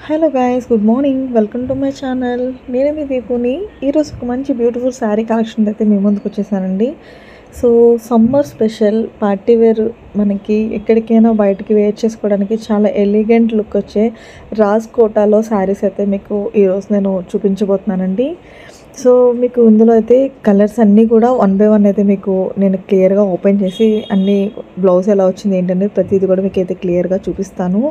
Hello guys, good morning. Welcome to my channel. నేను మీ దీపుని. ఈరోజు ఒక మంచి బ్యూటిఫుల్ శారీ కలెక్షన్ అయితే మీ ముందుకు వచ్చేసానండి. So summer special party wear, మనకి ఎక్కడికైనా బయటికి వేర్ చేసుకోవడానికి చాలా ఎలిగెంట్ లుక్ వచ్చే రాజ్ కోటాలో శారీస్ అయితే మీకు ఈరోజు నేను చూపించబోతున్నానండి. సో మీకు ఇందులో అయితే కలర్స్ అన్నీ కూడా వన్ బై వన్ అయితే మీకు నేను క్లియర్గా ఓపెన్ చేసి అన్ని బ్లౌజ్ ఎలా వచ్చింది ఏంటనేది ప్రతిదీ కూడా మీకు అయితే క్లియర్గా చూపిస్తాను.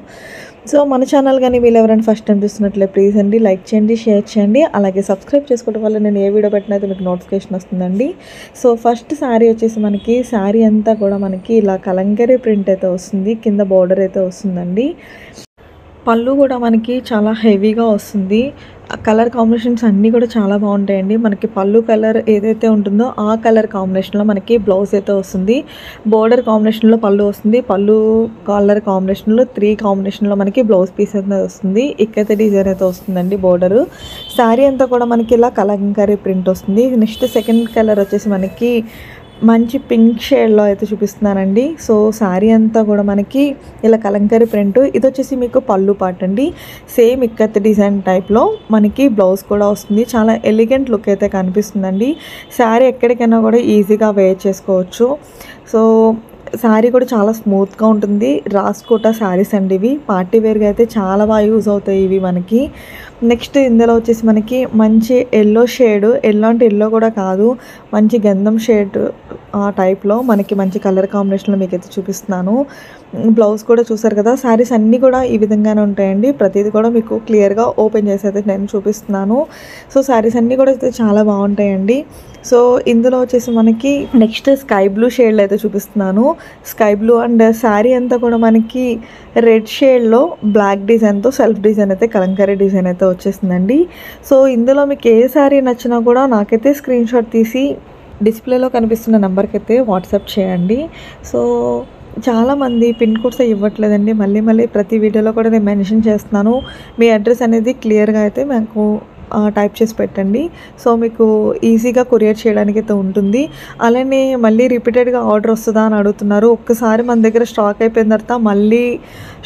సో మన ఛానల్ కానీ వీళ్ళు ఎవరైనా ఫస్ట్ టైం చూస్తున్నట్లే ప్లీజ్ అండి లైక్ చేయండి, షేర్ చేయండి, అలాగే సబ్స్క్రైబ్ చేసుకోవడం వల్ల నేను ఏ వీడియో పెట్టినా అయితే మీకు నోటిఫికేషన్ వస్తుందండి. సో ఫస్ట్ శారీ వచ్చేసి మనకి శారీ అంతా కూడా మనకి ఇలా కలంకరీ ప్రింట్ అయితే వస్తుంది, కింద బార్డర్ అయితే వస్తుందండి. పళ్ళు కూడా మనకి చాలా హెవీగా వస్తుంది. కలర్ కాంబినేషన్స్ అన్నీ కూడా చాలా బాగుంటాయండి. మనకి పళ్ళు కలర్ ఏదైతే ఉంటుందో ఆ కలర్ కాంబినేషన్లో మనకి బ్లౌజ్ అయితే వస్తుంది. బోర్డర్ కాంబినేషన్లో పళ్ళు వస్తుంది, పళ్ళు కలర్ కాంబినేషన్లో 3 కాంబినేషన్లో మనకి బ్లౌజ్ పీస్ అయితే వస్తుంది. ఇక్కైతే డిజైన్ అయితే వస్తుందండి. బోర్డరు శారీ అంతా కూడా మనకి ఇలా కలంకారీ ప్రింట్ వస్తుంది. నెక్స్ట్ సెకండ్ కలర్ వచ్చేసి మనకి మంచి పింక్ షేడ్లో అయితే చూపిస్తున్నానండి. సో శారీ అంతా కూడా మనకి ఇలా కలంకారీ ప్రింట్, ఇది వచ్చేసి మీకు పళ్ళు పార్ట్ అండి. సేమ్ ఇక్కత్ డిజైన్ టైప్లో మనకి బ్లౌజ్ కూడా వస్తుంది. చాలా ఎలిగెంట్ లుక్ అయితే కనిపిస్తుందండి. శారీ ఎక్కడికైనా కూడా ఈజీగా వేర్ చేసుకోవచ్చు. సో శారీ కూడా చాలా స్మూత్గా ఉంటుంది. రాస్కోటా శారీస్ అండి ఇవి. పార్టీ వేర్గా అయితే చాలా బాగా యూజ్ అవుతాయి ఇవి మనకి. నెక్స్ట్ ఇందులో వచ్చేసి మనకి మంచి ఎల్లో షేడ్, ఎల్లో అంటే ఎల్లో కూడా కాదు, మంచి గంధం షేడ్ ఆ టైప్లో మనకి మంచి కలర్ కాంబినేషన్లో మీకు అయితే చూపిస్తున్నాను. బ్లౌజ్ కూడా చూసారు కదా. శారీస్ అన్నీ కూడా ఈ విధంగానే ఉంటాయండి. ప్రతిదీ కూడా మీకు క్లియర్గా ఓపెన్ చేసి అయితే నేను చూపిస్తున్నాను. సో శారీస్ అన్నీ కూడా అయితే చాలా బాగుంటాయండి. సో ఇందులో వచ్చేసి మనకి నెక్స్ట్ స్కై బ్లూ షేడ్లో అయితే చూపిస్తున్నాను. స్కై బ్లూ అండ్ శారీ అంతా కూడా మనకి రెడ్ షేడ్లో బ్లాక్ డిజైన్తో సెల్ఫ్ డిజైన్ అయితే కలంకారీ డిజైన్ అయితే వచ్చేసిందండి. సో ఇందులో మీకు ఏ శారీ నచ్చినా కూడా నాకైతే స్క్రీన్ షాట్ తీసి డిస్ప్లేలో కనిపిస్తున్న నెంబర్కి అయితే వాట్సాప్ చేయండి. సో చాలామంది పిన్ కోడ్స్ ఇవ్వట్లేదండి. మళ్ళీ ప్రతి వీడియోలో కూడా నేను మెన్షన్ చేస్తున్నాను. మీ అడ్రస్ అనేది క్లియర్గా అయితే మాకు టైప్ చేసి పెట్టండి. సో మీకు ఈజీగా కొరియర్ చేయడానికి అయితే ఉంటుంది. అలానే మళ్ళీ రిపీటెడ్గా ఆర్డర్ వస్తుందా అని అడుగుతున్నారు. ఒక్కసారి మన దగ్గర స్టాక్ అయిపోయిన తర్వాత మళ్ళీ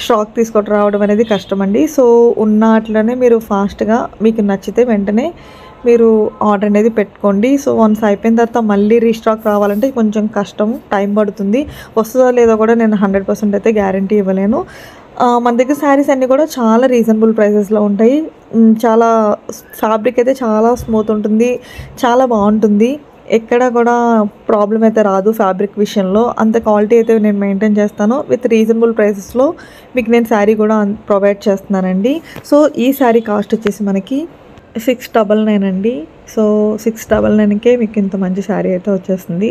స్టాక్ తీసుకొని రావడం అనేది కష్టమండి. సో ఉన్న అట్లనే మీరు ఫాస్ట్గా మీకు నచ్చితే వెంటనే మీరు ఆర్డర్ అనేది పెట్టుకోండి. సో వన్స్ అయిపోయిన తర్వాత మళ్ళీ రీస్టాక్ రావాలంటే కొంచెం కష్టం, టైం పడుతుంది. వస్తుందో లేదో కూడా నేను 100% అయితే గ్యారంటీ ఇవ్వలేను. మన దగ్గర శారీస్ అన్నీ కూడా చాలా రీజనబుల్ ప్రైసెస్లో ఉంటాయి. చాలా ఫ్యాబ్రిక్ అయితే చాలా స్మూత్ ఉంటుంది, చాలా బాగుంటుంది. ఎక్కడ కూడా ప్రాబ్లం అయితే రాదు ఫ్యాబ్రిక్ విషయంలో. అంత క్వాలిటీ అయితే నేను మెయింటైన్ చేస్తాను. విత్ రీజనబుల్ ప్రైసెస్లో మీకు నేను శారీ కూడా ప్రొవైడ్ చేస్తున్నానండి. సో ఈ శారీ కాస్ట్ వచ్చేసి మనకి 699 అండి. సో 699కే మీకు ఇంత మంచి శారీ అయితే వచ్చేస్తుంది.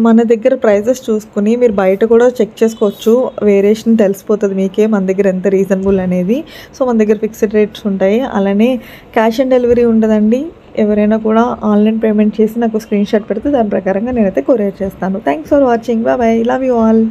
మన దగ్గర ప్రైజెస్ చూసుకుని మీరు బయట కూడా చెక్ చేసుకోవచ్చు. వేరియేషన్ తెలిసిపోతుంది మీకే మన దగ్గర ఎంత రీజనబుల్ అనేది. సో మన దగ్గర ఫిక్స్డ్ రేట్స్ ఉంటాయి. అలానే క్యాష్ ఆన్ డెలివరీ ఉండదండి. ఎవరైనా కూడా ఆన్లైన్ పేమెంట్ చేసి నాకు స్క్రీన్ షాట్ పెడితే దాని ప్రకారంగా నేనైతే కొరియర్ చేస్తాను. Thanks for watching. Bye, love you all.